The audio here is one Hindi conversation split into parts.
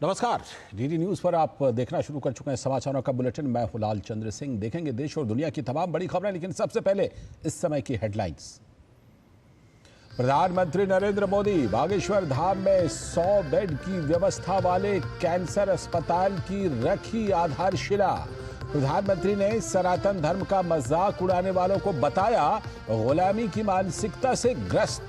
नमस्कार। डीडी न्यूज पर आप देखना शुरू कर चुके हैं समाचारों का बुलेटिन। मैं हूं लाल चंद्र सिंह। देखेंगे देश और दुनिया की तमाम बड़ी खबरें, लेकिन सबसे पहले इस समय की हेडलाइंस। प्रधानमंत्री नरेंद्र मोदी बागेश्वर धाम में 100 बेड की व्यवस्था वाले कैंसर अस्पताल की रखी आधारशिला। प्रधानमंत्री ने सनातन धर्म का मजाक उड़ाने वालों को बताया गुलामी की मानसिकता से ग्रस्त।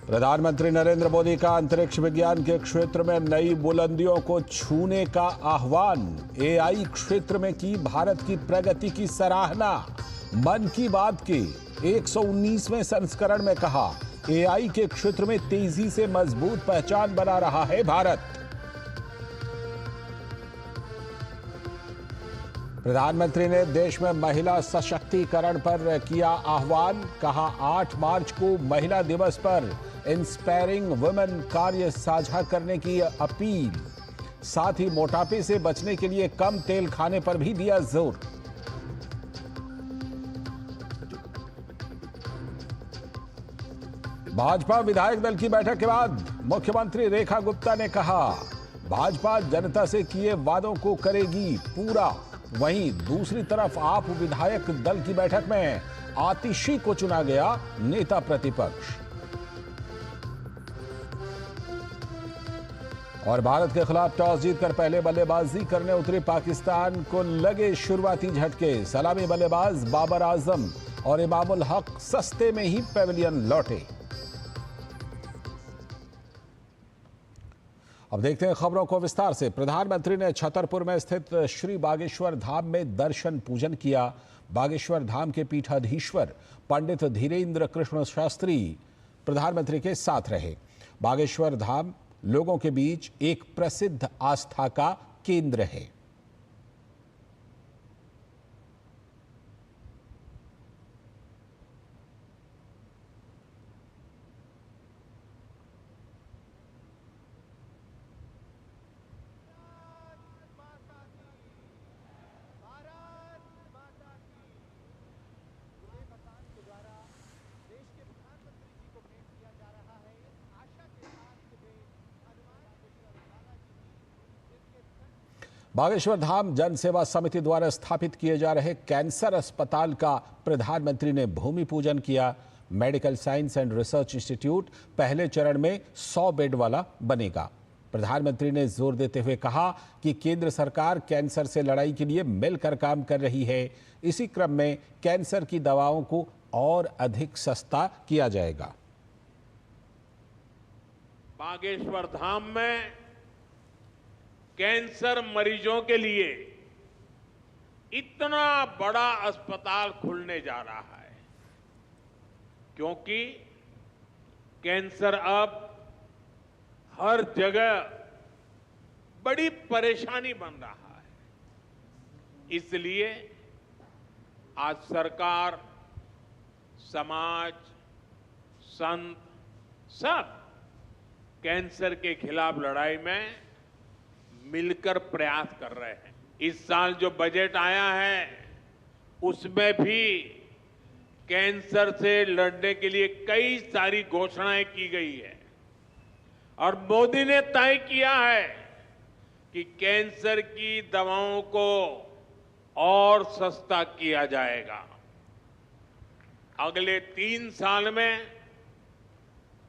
प्रधानमंत्री नरेंद्र मोदी का अंतरिक्ष विज्ञान के क्षेत्र में नई बुलंदियों को छूने का आह्वान। एआई क्षेत्र में की भारत की प्रगति की सराहना। मन की बात के 119वें संस्करण में कहा, एआई के क्षेत्र में तेजी से मजबूत पहचान बना रहा है भारत। प्रधानमंत्री ने देश में महिला सशक्तिकरण पर किया आह्वान। कहा, 8 मार्च को महिला दिवस पर इंस्पायरिंग वुमेन कार्य साझा करने की अपील। साथ ही मोटापे से बचने के लिए कम तेल खाने पर भी दिया जोर। भाजपा विधायक दल की बैठक के बाद मुख्यमंत्री रेखा गुप्ता ने कहा, भाजपा जनता से किए वादों को करेगी पूरा। वहीं दूसरी तरफ आप विधायक दल की बैठक में आतिशी को चुना गया नेता प्रतिपक्ष। और भारत के खिलाफ टॉस जीतकर पहले बल्लेबाजी करने उतरी पाकिस्तान को लगे शुरुआती झटके। सलामी बल्लेबाज बाबर आजम और इमामुल हक सस्ते में ही पेविलियन लौटे। अब देखते हैं खबरों को विस्तार से। प्रधानमंत्री ने छतरपुर में स्थित श्री बागेश्वर धाम में दर्शन पूजन किया। बागेश्वर धाम के पीठाधीश्वर पंडित धीरेन्द्र कृष्ण शास्त्री प्रधानमंत्री के साथ रहे। बागेश्वर धाम लोगों के बीच एक प्रसिद्ध आस्था का केंद्र है। बागेश्वर धाम जन सेवा समिति द्वारा स्थापित किए जा रहे कैंसर अस्पताल का प्रधानमंत्री ने भूमि पूजन किया। Medical science and research institute पहले चरण में 100 बेड वाला बनेगा। प्रधानमंत्री ने जोर देते हुए कहा कि केंद्र सरकार कैंसर से लड़ाई के लिए मिलकर काम कर रही है। इसी क्रम में कैंसर की दवाओं को और अधिक सस्ता किया जाएगा। बागेश्वर धाम में कैंसर मरीजों के लिए इतना बड़ा अस्पताल खुलने जा रहा है, क्योंकि कैंसर अब हर जगह बड़ी परेशानी बन रहा है। इसलिए आज सरकार, समाज, संत सब कैंसर के खिलाफ लड़ाई में मिलकर प्रयास कर रहे हैं। इस साल जो बजट आया है उसमें भी कैंसर से लड़ने के लिए कई सारी घोषणाएं की गई है और मोदी ने तय किया है कि कैंसर की दवाओं को और सस्ता किया जाएगा। अगले 3 साल में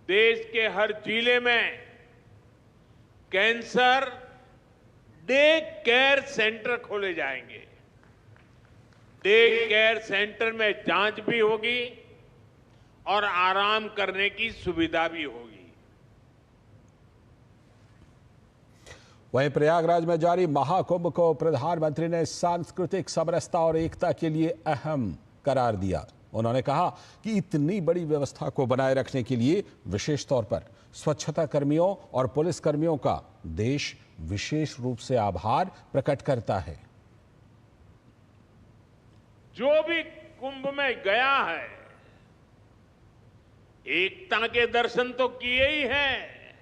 देश के हर जिले में कैंसर डे केयर सेंटर खोले जाएंगे। डे केयर सेंटर में जांच भी होगी और आराम करने की सुविधा भी होगी। वहीं प्रयागराज में जारी महाकुंभ को प्रधानमंत्री ने सांस्कृतिक समरसता और एकता के लिए अहम करार दिया। उन्होंने कहा कि इतनी बड़ी व्यवस्था को बनाए रखने के लिए विशेष तौर पर स्वच्छता कर्मियों और पुलिस कर्मियों का देश विशेष रूप से आभार प्रकट करता है। जो भी कुंभ में गया है, एकता के दर्शन तो किए ही हैं,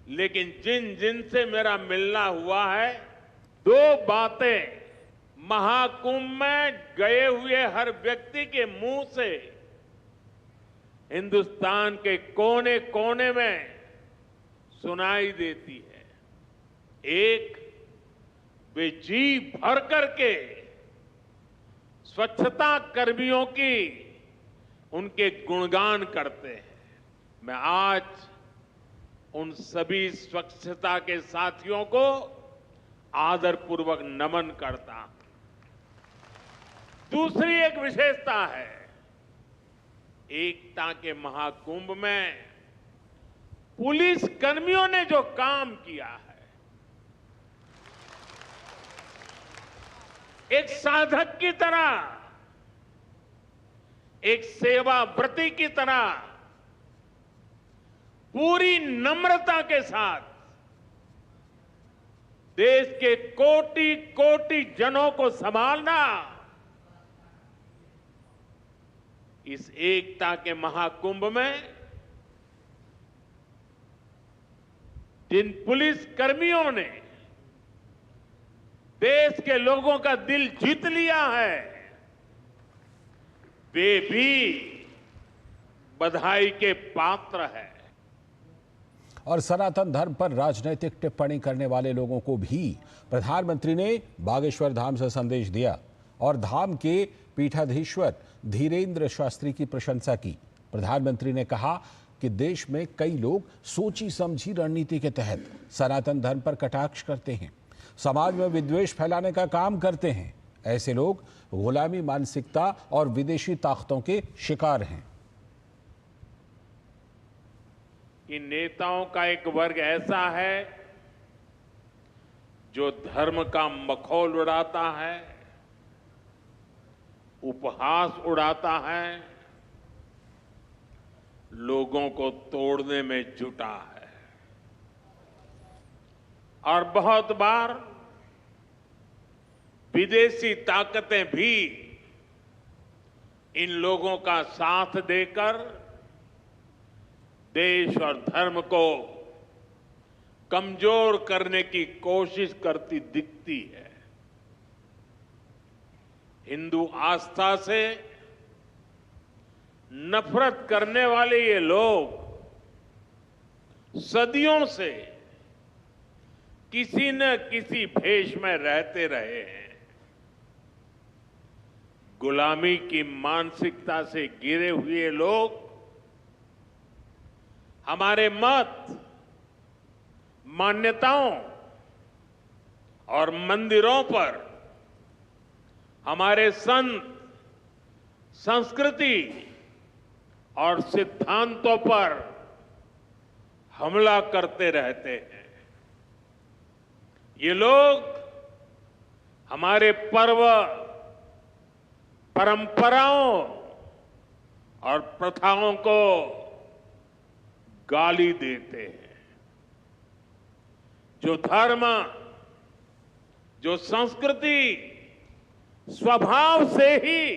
लेकिन जिन जिन से मेरा मिलना हुआ है, 2 बातें महाकुंभ में गए हुए हर व्यक्ति के मुंह से हिंदुस्तान के कोने कोने में सुनाई देती है। एक, वे जी भर करके स्वच्छता कर्मियों की उनके गुणगान करते हैं। मैं आज उन सभी स्वच्छता के साथियों को आदरपूर्वक नमन करता हूं। दूसरी एक विशेषता है, एकता के महाकुंभ में पुलिस कर्मियों ने जो काम किया है, एक साधक की तरह, एक सेवाव्रती की तरह पूरी नम्रता के साथ देश के कोटि कोटि जनों को संभालना, इस एकता के महाकुंभ में जिन पुलिस कर्मियों ने देश के लोगों का दिल जीत लिया है, वे भी बधाई के पात्र हैं। और सनातन धर्म पर राजनीतिक टिप्पणी करने वाले लोगों को भी प्रधानमंत्री ने बागेश्वर धाम से संदेश दिया और धाम के पीठाधीश्वर धीरेन्द्र शास्त्री की प्रशंसा की। प्रधानमंत्री ने कहा कि देश में कई लोग सोची समझी रणनीति के तहत सनातन धर्म पर कटाक्ष करते हैं, समाज में विद्वेष फैलाने का काम करते हैं। ऐसे लोग गुलामी मानसिकता और विदेशी ताकतों के शिकार हैं। कि नेताओं का एक वर्ग ऐसा है जो धर्म का मखौल उड़ाता है, उपहास उड़ाता है, लोगों को तोड़ने में जुटा है। और बहुत बार विदेशी ताकतें भी इन लोगों का साथ देकर देश और धर्म को कमजोर करने की कोशिश करती दिखती है। हिंदू आस्था से नफरत करने वाले ये लोग सदियों से किसी न किसी भेष में रहते रहे हैं। गुलामी की मानसिकता से घिरे हुए लोग हमारे मत, मान्यताओं और मंदिरों पर, हमारे संत, संस्कृति और सिद्धांतों पर हमला करते रहते हैं। ये लोग हमारे पर्व, परंपराओं और प्रथाओं को गाली देते हैं। जो धर्म, जो संस्कृति स्वभाव से ही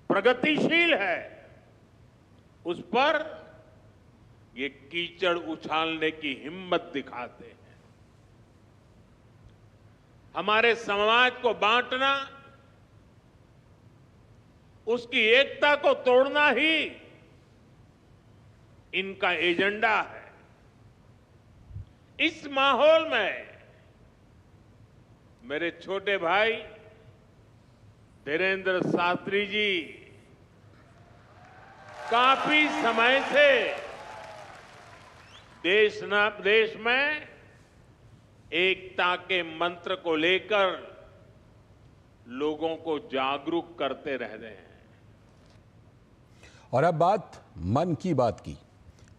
प्रगतिशील है, उस पर ये कीचड़ उछालने की हिम्मत दिखाते हैं। हमारे समाज को बांटना, उसकी एकता को तोड़ना ही इनका एजेंडा है। इस माहौल में मेरे छोटे भाई धीरेन्द्र शास्त्री जी काफी समय से देश में एकता के मंत्र को लेकर लोगों को जागरूक करते रह रहे हैं। और अब बात मन की बात की।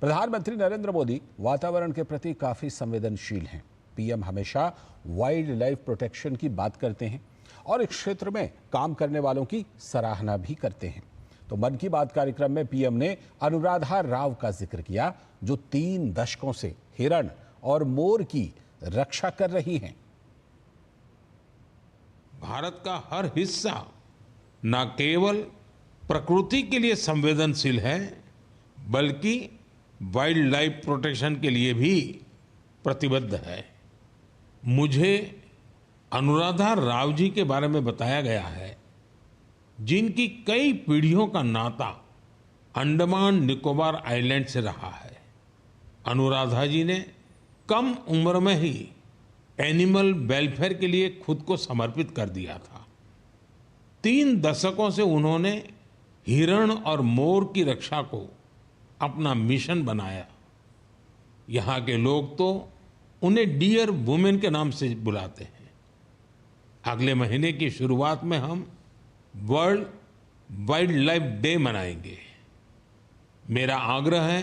प्रधानमंत्री नरेंद्र मोदी वातावरण के प्रति काफी संवेदनशील हैं। पीएम हमेशा वाइल्ड लाइफ प्रोटेक्शन की बात करते हैं और इस क्षेत्र में काम करने वालों की सराहना भी करते हैं। तो मन की बात कार्यक्रम में पीएम ने अनुराधा राव का जिक्र किया, जो 3 दशकों से हिरण और मोर की रक्षा कर रही हैं। भारत का हर हिस्सा न केवल प्रकृति के लिए संवेदनशील है, बल्कि वाइल्ड लाइफ प्रोटेक्शन के लिए भी प्रतिबद्ध है। मुझे अनुराधा राव जी के बारे में बताया गया है, जिनकी कई पीढ़ियों का नाता अंडमान निकोबार आइलैंड से रहा है। अनुराधा जी ने कम उम्र में ही एनिमल वेलफेयर के लिए खुद को समर्पित कर दिया था। 3 दशकों से उन्होंने हिरण और मोर की रक्षा को अपना मिशन बनाया। यहाँ के लोग तो उन्हें डियर वुमेन के नाम से बुलाते हैं। अगले महीने की शुरुआत में हम वर्ल्ड वाइल्ड लाइफ डे मनाएंगे। मेरा आग्रह है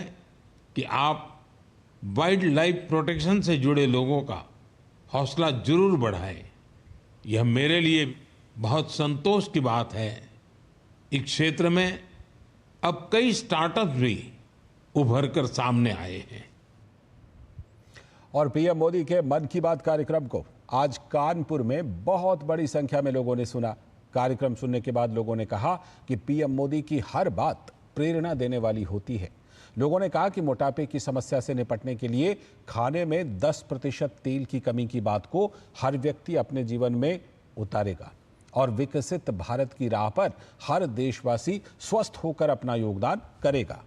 कि आप वाइल्ड लाइफ प्रोटेक्शन से जुड़े लोगों का हौसला जरूर बढ़ाएं। यह मेरे लिए बहुत संतोष की बात है। इस क्षेत्र में अब कई स्टार्टअप्स भी उभर कर सामने आए हैं। और पीएम मोदी के मन की बात कार्यक्रम को आज कानपुर में बहुत बड़ी संख्या में लोगों ने सुना। कार्यक्रम सुनने के बाद लोगों ने कहा कि पीएम मोदी की हर बात प्रेरणा देने वाली होती है। लोगों ने कहा कि मोटापे की समस्या से निपटने के लिए खाने में 10% तेल की कमी की बात को हर व्यक्ति अपने जीवन में उतारेगा और विकसित भारत की राह पर हर देशवासी स्वस्थ होकर अपना योगदान करेगा।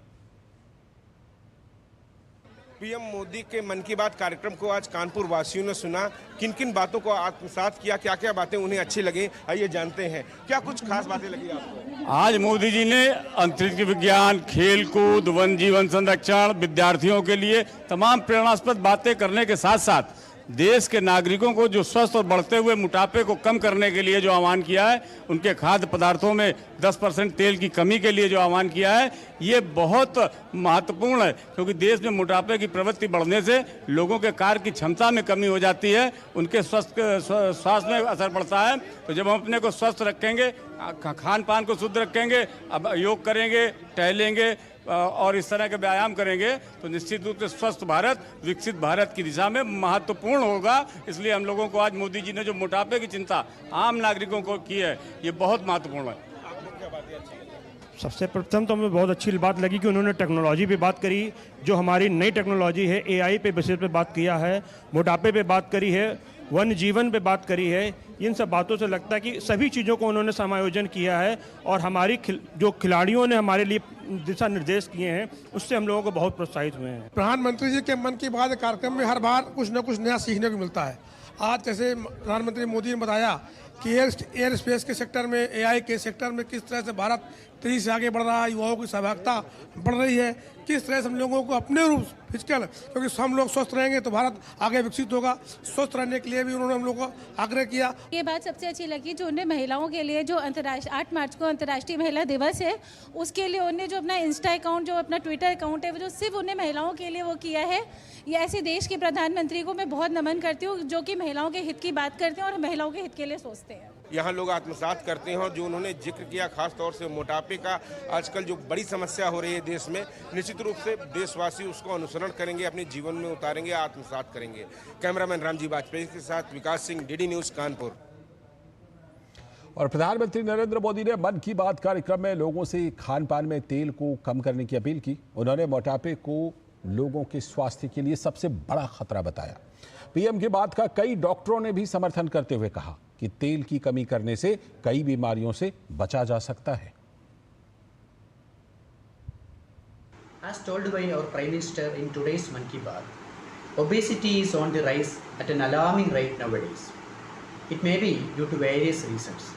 पीएम मोदी के मन की बात कार्यक्रम को आज कानपुर वासियों ने सुना। किन किन बातों को आत्मसात किया, क्या क्या बातें उन्हें अच्छी लगी, आइए जानते हैं। क्या कुछ खास बातें लगी आपको? आज मोदी जी ने अंतरिक्ष विज्ञान, खेल कूद, वन जीवन संरक्षण, विद्यार्थियों के लिए तमाम प्रेरणास्पद बातें करने के साथ साथ देश के नागरिकों को जो स्वस्थ और बढ़ते हुए मोटापे को कम करने के लिए जो आह्वान किया है, उनके खाद्य पदार्थों में 10% तेल की कमी के लिए जो आह्वान किया है, ये बहुत महत्वपूर्ण है। क्योंकि देश में मोटापे की प्रवृत्ति बढ़ने से लोगों के कार्य की क्षमता में कमी हो जाती है, उनके स्वास्थ्य में असर पड़ता है। तो जब हम अपने को स्वस्थ रखेंगे, खान पान को शुद्ध रखेंगे, अब योग करेंगे, टहलेंगे और इस तरह के व्यायाम करेंगे, तो निश्चित रूप से स्वस्थ भारत, विकसित भारत की दिशा में महत्वपूर्ण होगा। इसलिए हम लोगों को आज मोदी जी ने जो मोटापे की चिंता आम नागरिकों को की है, ये बहुत महत्वपूर्ण है। सबसे प्रथम तो हमें बहुत अच्छी बात लगी कि उन्होंने टेक्नोलॉजी पे बात करी, जो हमारी नई टेक्नोलॉजी है, एआई पे बेसिस पे बात किया है, मोटापे पे बात करी है, वन जीवन पे बात करी है। इन सब बातों से लगता है कि सभी चीज़ों को उन्होंने समायोजन किया है और हमारी जो खिलाड़ियों ने हमारे लिए दिशा निर्देश किए हैं, उससे हम लोगों को बहुत प्रोत्साहित हुए हैं। प्रधानमंत्री जी के मन की बात कार्यक्रम में हर बार कुछ न कुछ नया सीखने को मिलता है। आज जैसे प्रधानमंत्री मोदी ने बताया कि एयर स्पेस के सेक्टर में, एआई के सेक्टर में किस तरह से भारत तेजी से आगे बढ़ रहा है, युवाओं की सहभागिता बढ़ रही है, किस तरह से हम लोगों को अपने रूप फिजिकल, क्योंकि हम लोग स्वस्थ रहेंगे तो भारत आगे विकसित होगा। स्वस्थ रहने के लिए भी उन्होंने हम लोगों को आग्रह किया। ये बात सबसे अच्छी लगी जो उन्हें महिलाओं के लिए, जो 8 मार्च को अंतर्राष्ट्रीय महिला दिवस है, उसके लिए उन्हें जो अपना इंस्टा अकाउंट, जो अपना ट्विटर अकाउंट है, वो जो सिर्फ उन्हें महिलाओं के लिए वो किया है। ये ऐसे देश के प्रधानमंत्री को मैं बहुत नमन करती हूँ जो कि महिलाओं के हित की बात करते हैं और महिलाओं के हित के लिए सोचते हैं। यहाँ लोग आत्मसात करते हैं और जो उन्होंने जिक्र किया खास तौर से मोटापे का, आजकल जो बड़ी समस्या हो रही है देश में, निश्चित रूप से देशवासी उसको अनुसरण करेंगे, अपने जीवन में उतारेंगे, आत्मसात करेंगे। कैमरामैन रामजी वाजपेयी के साथ विकास सिंह, डीडी न्यूज कानपुर। और प्रधानमंत्री नरेंद्र मोदी ने मन की बात कार्यक्रम में लोगों से खान पान में तेल को कम करने की अपील की। उन्होंने मोटापे को लोगों के स्वास्थ्य के लिए सबसे बड़ा खतरा बताया। पीएम की बात का कई डॉक्टरों ने भी समर्थन करते हुए कहा कि तेल की कमी करने से कई बीमारियों से बचा जा सकता है। As told by our Prime Minister in today's Mann Ki Baat, obesity is on the rise at an alarming rate nowadays. It may be due to various reasons,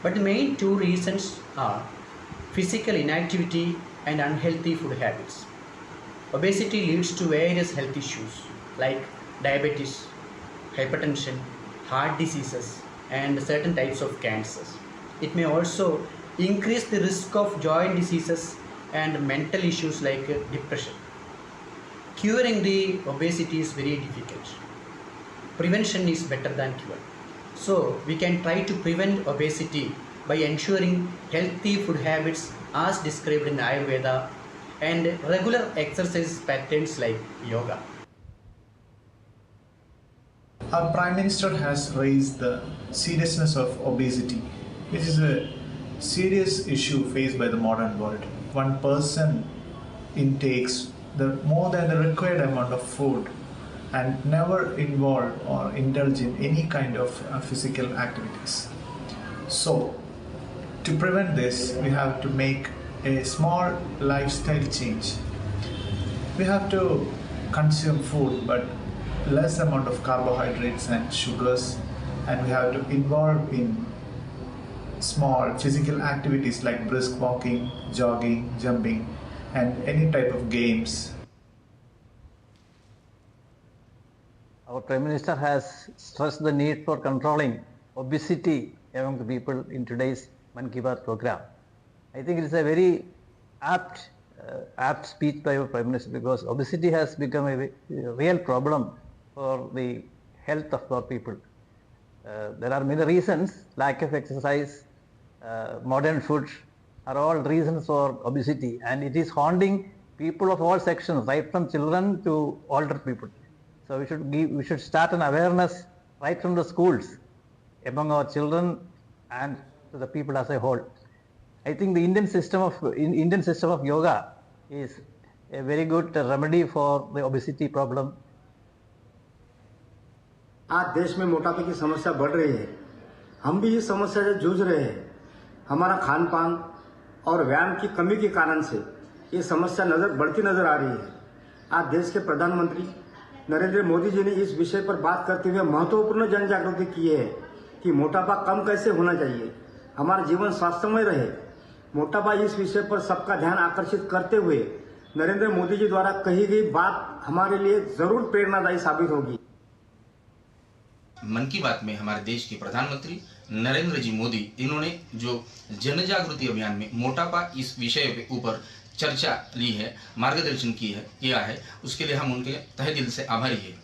but the main 2 reasons are physical inactivity and unhealthy food habits. Obesity leads to various health issues like diabetes, hypertension, heart diseases, and certain types of cancers. It may also increase the risk of joint diseases and mental issues like depression. Curing the obesity is very difficult. Prevention is better than cure. So we can try to prevent obesity by ensuring healthy food habits as described in Ayurveda and regular exercise patterns like yoga. Our Prime Minister has raised the seriousness of obesity, which is a serious issue faced by the modern world. One person intakes more than the required amount of food and never involve or indulge in any kind of physical activities. So, to prevent this, we have to make a small lifestyle change. We have to consume food, but less amount of carbohydrates and sugars, and we have to involve in small physical activities like brisk walking, jogging, jumping, and any type of games. Our Prime Minister has stressed the need for controlling obesity among the people in today's Mann Ki Baat program. I think it is a very apt speech by our Prime Minister, because obesity has become a real problem for the health of our people. There are many reasons: lack of exercise, modern food are all reasons for obesity, and it is haunting people of all sections, right from children to older people. So we should start an awareness right from the schools among our children and to the people as a whole. I think the Indian system of yoga is a very good remedy for the obesity problem. आज देश में मोटापे की समस्या बढ़ रही है। हम भी इस समस्या से जूझ रहे हैं। हमारा खान पान और व्यायाम की कमी के कारण से ये समस्या बढ़ती नजर आ रही है। आज देश के प्रधानमंत्री नरेंद्र मोदी जी ने इस विषय पर बात करते हुए महत्वपूर्ण जन जागृति की है कि मोटापा कम कैसे होना चाहिए, हमारा जीवन स्वास्थ्यमय रहे। मोटापा इस विषय पर सबका ध्यान आकर्षित करते हुए नरेंद्र मोदी जी द्वारा कही गई बात हमारे लिए जरूर प्रेरणादायी साबित होगी। मन की बात में हमारे देश के प्रधानमंत्री नरेंद्र जी मोदी, इन्होंने जो जन जागृति अभियान में मोटापा इस विषय के ऊपर चर्चा ली है, मार्गदर्शन किया है, उसके लिए हम उनके तहे दिल से आभारी हैं।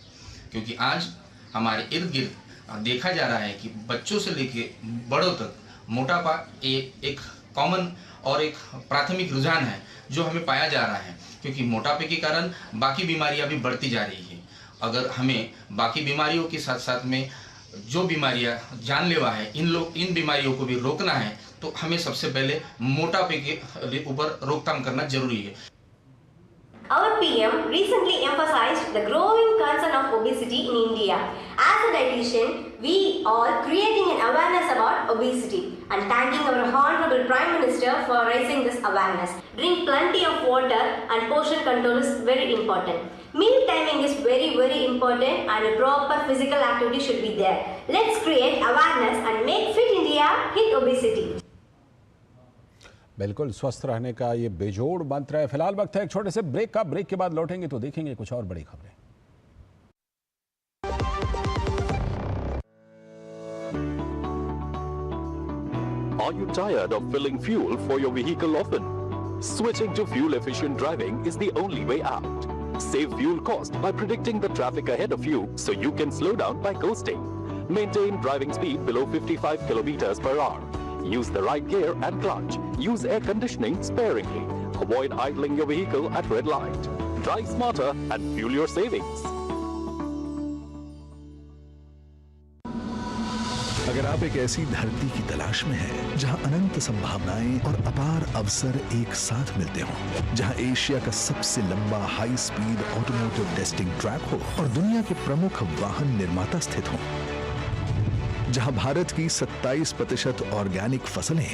क्योंकि आज हमारे इर्द गिर्द देखा जा रहा है कि बच्चों से लेके बड़ों तक मोटापा एक कॉमन और एक प्राथमिक रुझान है जो हमें पाया जा रहा है। क्योंकि मोटापे के कारण बाकी बीमारियां भी बढ़ती जा रही है। अगर हमें बाकी बीमारियों के साथ साथ में जो बीमारियां जानलेवा है, इन बीमारियों को भी रोकना है, तो हमें सबसे पहले मोटापे के ऊपर रोकथाम करना जरूरी है। Our PM recently emphasized the growing concern of obesity in India. As a dietitian, we are creating an awareness about obesity and thanking our Honorable Prime Minister for raising this awareness. Drink plenty of water and portion control is very important. Meal timing is very important and a proper physical activity should be there. Let's create awareness and make Fit India hit obesity. बिल्कुल स्वस्थ रहने का ये बेजोड़ मंत्र है। फिलहाल वक्त है एक छोटे से ब्रेक का। ब्रेक के बाद लौटेंगे तो देखेंगे कुछ और बड़ी खबरें। Are you tired of filling fuel for your vehicle often? Switching to fuel efficient driving is the only way out. Save fuel cost by predicting the traffic ahead of you so you can slow down by coasting. Maintain driving speed below 55 kilometers per hour. Use the right gear and clutch. Use air conditioning sparingly. Avoid idling your vehicle at red light. Drive smarter and fuel your savings. अगर आप एक ऐसी धरती की तलाश में हैं जहां अनंत संभावनाएं और अपार अवसर एक साथ मिलते हों, जहां एशिया का सबसे लंबा high speed automotive testing track हो और दुनिया के प्रमुख वाहन निर्माता स्थित हों, जहां भारत की 27% ऑर्गेनिक फसलें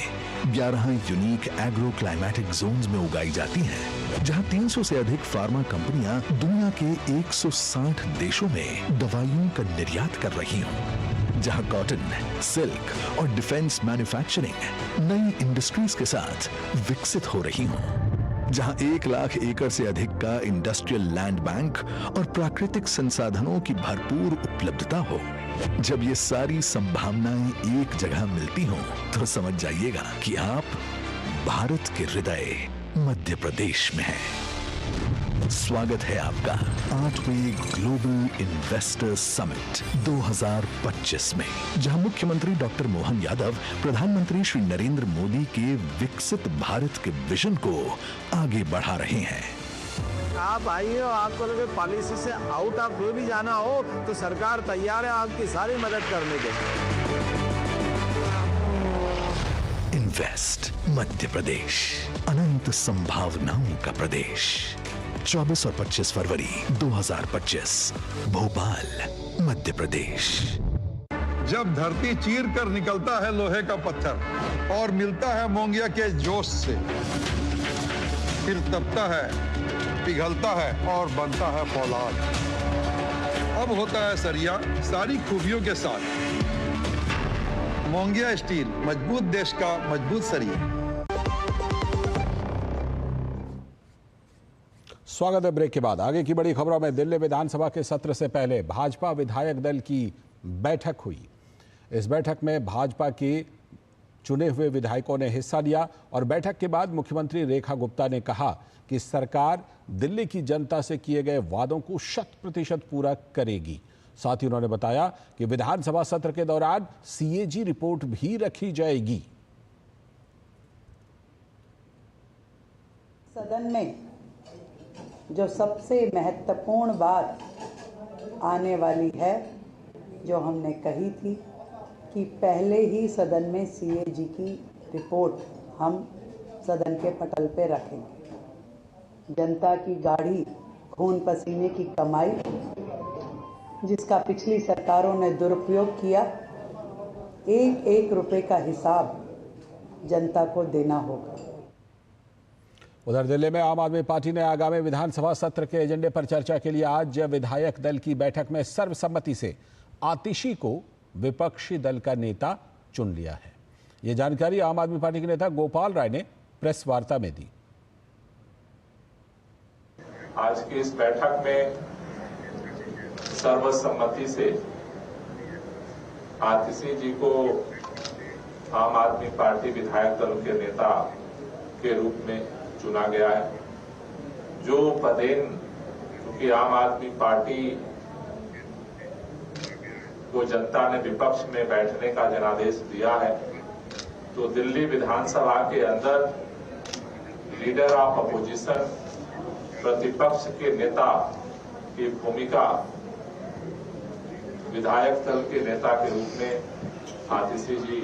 11 यूनिक एग्रो क्लाइमेटिक जोन्स में उगाई जाती हैं, जहां 300 से अधिक फार्मा कंपनियां दुनिया के 160 देशों में दवाइयों का निर्यात कर रही हों, जहां कॉटन, सिल्क और डिफेंस मैन्युफैक्चरिंग नई इंडस्ट्रीज के साथ विकसित हो रही हों, जहां 1 लाख एकड़ से अधिक का इंडस्ट्रियल लैंड बैंक और प्राकृतिक संसाधनों की भरपूर उपलब्धता हो, जब ये सारी संभावनाएं एक जगह मिलती हों, तो समझ जाइएगा कि आप भारत के हृदय मध्य प्रदेश में हैं। स्वागत है आपका 8वें ग्लोबल इन्वेस्टर्स समिट 2025 में, जहां मुख्यमंत्री डॉक्टर मोहन यादव प्रधानमंत्री श्री नरेंद्र मोदी के विकसित भारत के विजन को आगे बढ़ा रहे हैं। आप आइए और आपको लगे पॉलिसी से आउट ऑफ वे भी जाना हो तो सरकार तैयार है आपकी सारी मदद करने के लिए। इन्वेस्ट मध्य प्रदेश, अनंत संभावनाओं का प्रदेश। 24 और 25 फरवरी 2025, भोपाल, मध्य प्रदेश। जब धरती चीर कर निकलता है लोहे का पत्थर और मिलता है मोंगिया के जोश से, फिर तपता है, पिघलता है और बनता है फौलाद। अब होता है सरिया सारी खूबियों के साथ। मोंगिया स्टील, मजबूत देश का मजबूत सरिया। स्वागत है ब्रेक के बाद। आगे की बड़ी खबरों में दिल्ली विधानसभा के सत्र से पहले भाजपा विधायक दल की बैठक हुई। इस बैठक में भाजपा के चुने हुए विधायकों ने हिस्सा लिया और बैठक के बाद मुख्यमंत्री रेखा गुप्ता ने कहा कि सरकार दिल्ली की जनता से किए गए वादों को 100% पूरा करेगी। साथ ही उन्होंने बताया कि विधानसभा सत्र के दौरान सीएजी रिपोर्ट भी रखी जाएगी। सदन में जो सबसे महत्वपूर्ण बात आने वाली है, जो हमने कही थी कि पहले ही सदन में सीएजी की रिपोर्ट हम सदन के पटल पे रखेंगे। जनता की गाढ़ी खून पसीने की कमाई जिसका पिछली सरकारों ने दुरुपयोग किया, एक एक रुपए का हिसाब जनता को देना होगा। उधर दिल्ली में आम आदमी पार्टी ने आगामी विधानसभा सत्र के एजेंडे पर चर्चा के लिए आज विधायक दल की बैठक में सर्वसम्मति से आतिशी को विपक्षी दल का नेता चुन लिया है। ये जानकारी आम आदमी पार्टी के नेता गोपाल राय ने प्रेस वार्ता में दी। आज की इस बैठक में सर्वसम्मति से आतिशी जी को आम आदमी पार्टी विधायक दल के नेता के रूप में चुना गया है। जो पदेन क्योंकि आम आदमी पार्टी को जनता ने विपक्ष में बैठने का जनादेश दिया है, तो दिल्ली विधानसभा के अंदर लीडर ऑफ अपोजिशन, प्रतिपक्ष के नेता की भूमिका विधायक दल के नेता के रूप में आतिशी जी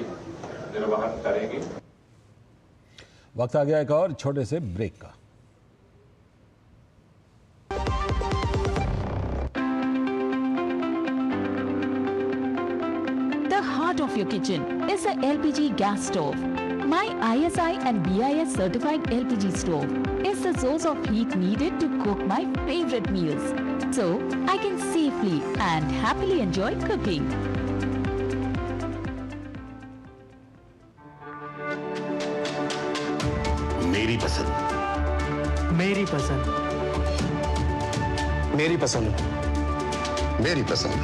निर्वहन करेंगी। वक्त आ गया एक और छोटे से ब्रेक का। The heart of your kitchen is a LPG gas stove. My ISI and BIS certified LPG stove is the source of heat needed to cook my favorite meals, so I can safely and happily enjoy cooking. मेरी पसंद, मेरी पसंद, मेरी पसंद, मेरी पसंद,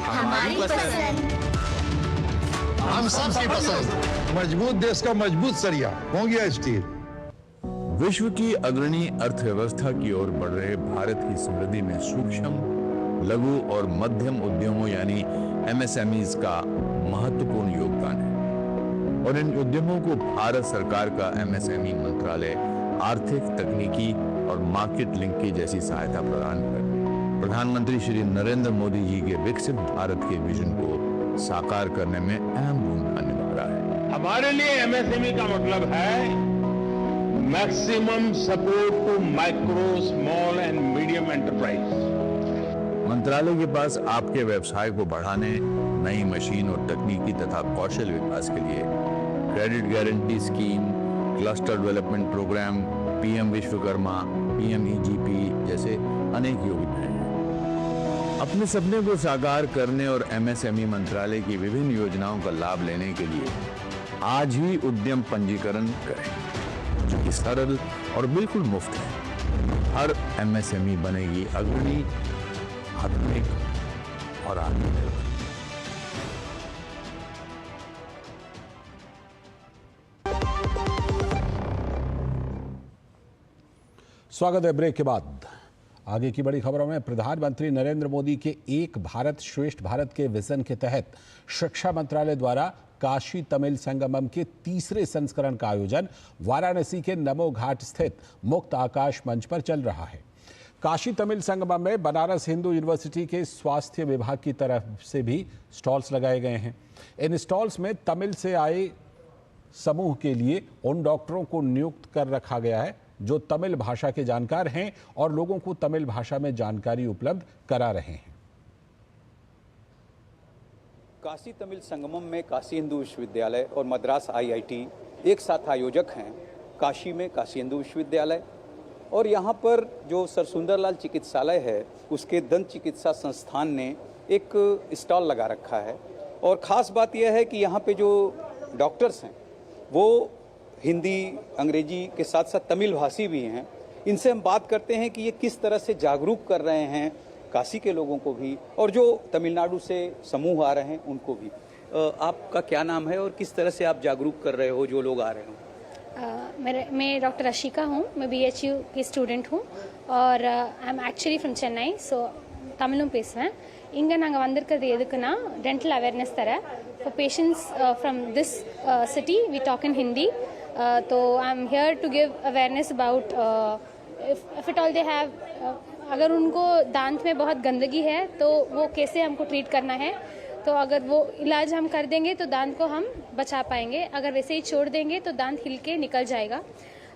हमारी पसंद, हम सबकी पसंद। मजबूत देश का मजबूत सरिया, मोंगिया स्टील। विश्व की अग्रणी अर्थव्यवस्था की ओर बढ़ रहे भारत की समृद्धि में सूक्ष्म, लघु और मध्यम उद्यमों यानी MSMEs का महत्वपूर्ण योगदान है और इन उद्यमों को भारत सरकार का MSME मंत्रालय आर्थिक, तकनीकी और मार्केट लिंकेज जैसी सहायता प्रदान कर प्रधानमंत्री श्री नरेंद्र मोदी जी के विकसित भारत के विजन को साकार करने में अहम भूमिका निभा रहा है। हमारे लिए MSME का मतलब है maximum support to micro, small and medium enterprise. मंत्रालय के पास आपके व्यवसाय को बढ़ाने, नई मशीन और तकनीकी तथा कौशल विकास के लिए credit guarantee scheme, cluster development programme, PM Vishwakarma, PMEGP जैसे अनेक योजनाएं हैं। अपने सपने को साकार करने और MSME मंत्रालय की विभिन्न योजनाओं का लाभ लेने के लिए आज ही उद्यम पंजीकरण करें, जो कि सरल और बिल्कुल मुफ्त है। हर MSME बनेगी अग्रणी, आधुनिक और आत्मनिर्भर। स्वागत है ब्रेक के बाद। आगे की बड़ी खबरों में प्रधानमंत्री नरेंद्र मोदी के एक भारत श्रेष्ठ भारत के विजन के तहत शिक्षा मंत्रालय द्वारा काशी तमिल संगमम के तीसरे संस्करण का आयोजन वाराणसी के नमो घाट स्थित मुक्त आकाश मंच पर चल रहा है। काशी तमिल संगमम में बनारस हिंदू यूनिवर्सिटी के स्वास्थ्य विभाग की तरफ से भी स्टॉल्स लगाए गए हैं। इन स्टॉल्स में तमिल से आए समूह के लिए उन डॉक्टरों को नियुक्त कर रखा गया है जो तमिल भाषा के जानकार हैं और लोगों को तमिल भाषा में जानकारी उपलब्ध करा रहे हैं। काशी तमिल संगमम में काशी हिंदू विश्वविद्यालय और मद्रास IIT एक साथ आयोजक हैं काशी में काशी हिंदू विश्वविद्यालय, और यहाँ पर जो सर सुंदरलाल चिकित्सालय है उसके दंत चिकित्सा संस्थान ने एक स्टॉल लगा रखा है। और ख़ास बात यह है कि यहाँ पे जो डॉक्टर्स हैं वो हिंदी अंग्रेजी के साथ साथ तमिल भाषी भी हैं। इनसे हम बात करते हैं कि ये किस तरह से जागरूक कर रहे हैं काशी के लोगों को भी और जो तमिलनाडु से समूह आ रहे हैं उनको भी। आपका क्या नाम है और किस तरह से आप जागरूक कर रहे हो जो लोग आ रहे हो? मैं डॉक्टर अशिका हूँ, मैं BHU की स्टूडेंट हूँ और I am actually from Chennai, so தமிழும் பேசுவேன். இங்கே நாங்கள் வந்திருக்கிறது எதுக்குன்னா டென்டல் அவேர்னஸ் தர for patients from this city we talk in Hindi, so I'm here to give awareness about if at all they have अगर उनको दांत में बहुत गंदगी है तो वो कैसे हमको ट्रीट करना है, तो अगर वो इलाज हम कर देंगे तो दांत को हम बचा पाएंगे, अगर वैसे ही छोड़ देंगे तो दांत हिल के निकल जाएगा,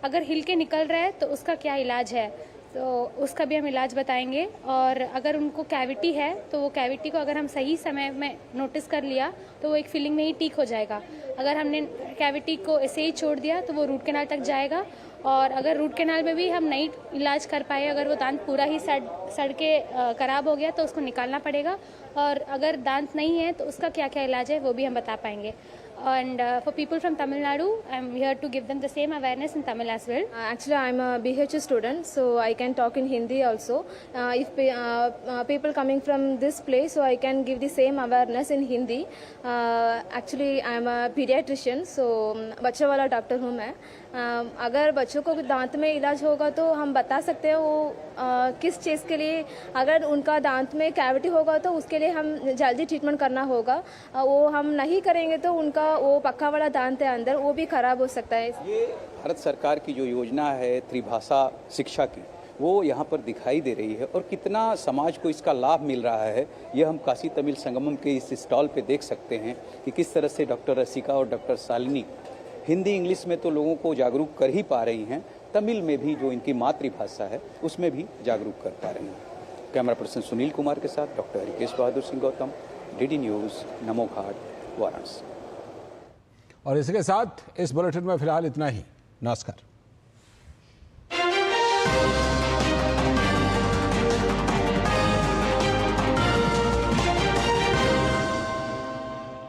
अगर हिल के निकल रहा है तो उसका क्या इलाज है, तो उसका भी हम इलाज बताएंगे। और अगर उनको कैविटी है तो वो कैविटी को अगर हम सही समय में नोटिस कर लिया तो वो एक फिलिंग में ही ठीक हो जाएगा, अगर हमने कैविटी को ऐसे ही छोड़ दिया तो वो रूट कैनाल तक जाएगा, और अगर रूट कैनाल में भी हम नहीं इलाज कर पाए, अगर वो दांत पूरा ही सड़ के ख़राब हो गया तो उसको निकालना पड़ेगा, और अगर दांत नहीं है तो उसका क्या क्या इलाज है वो भी हम बता पाएंगे। And for people from Tamil Nadu, I'm here to give them the same awareness in Tamil as well. Actually, I'm a BHU student, so I can talk in Hindi also. If people coming from this place, so I can give the same awareness in Hindi. Actually, I'm a pediatrician, so बच्चों वाला डॉक्टर हूँ मैं। अगर बच्चों को दांत में इलाज होगा तो हम बता सकते हैं वो किस चीज़ के लिए, अगर उनका दांत में कैविटी होगा तो उसके लिए हम जल्दी ट्रीटमेंट करना होगा, वो हम नहीं करेंगे तो उनका वो पक्का वाला दांत है अंदर वो भी खराब हो सकता है। ये भारत सरकार की जो योजना है त्रिभाषा शिक्षा की वो यहाँ पर दिखाई दे रही है, और कितना समाज को इसका लाभ मिल रहा है ये हम काशी तमिल संगमम के इस स्टॉल पे देख सकते हैं कि किस तरह से डॉक्टर रसिका और डॉक्टर शालिनी हिंदी इंग्लिश में तो लोगों को जागरूक कर ही पा रही हैं, तमिल में भी जो इनकी मातृभाषा है उसमें भी जागरूक कर पा रही हैं। कैमरा पर्सन सुनील कुमार के साथ doctor Harikesh Bahadur Singh Gautam, DD news, Namo Ghat, Varanasi. और इसके साथ इस बुलेटिन में फिलहाल इतना ही। नमस्कार।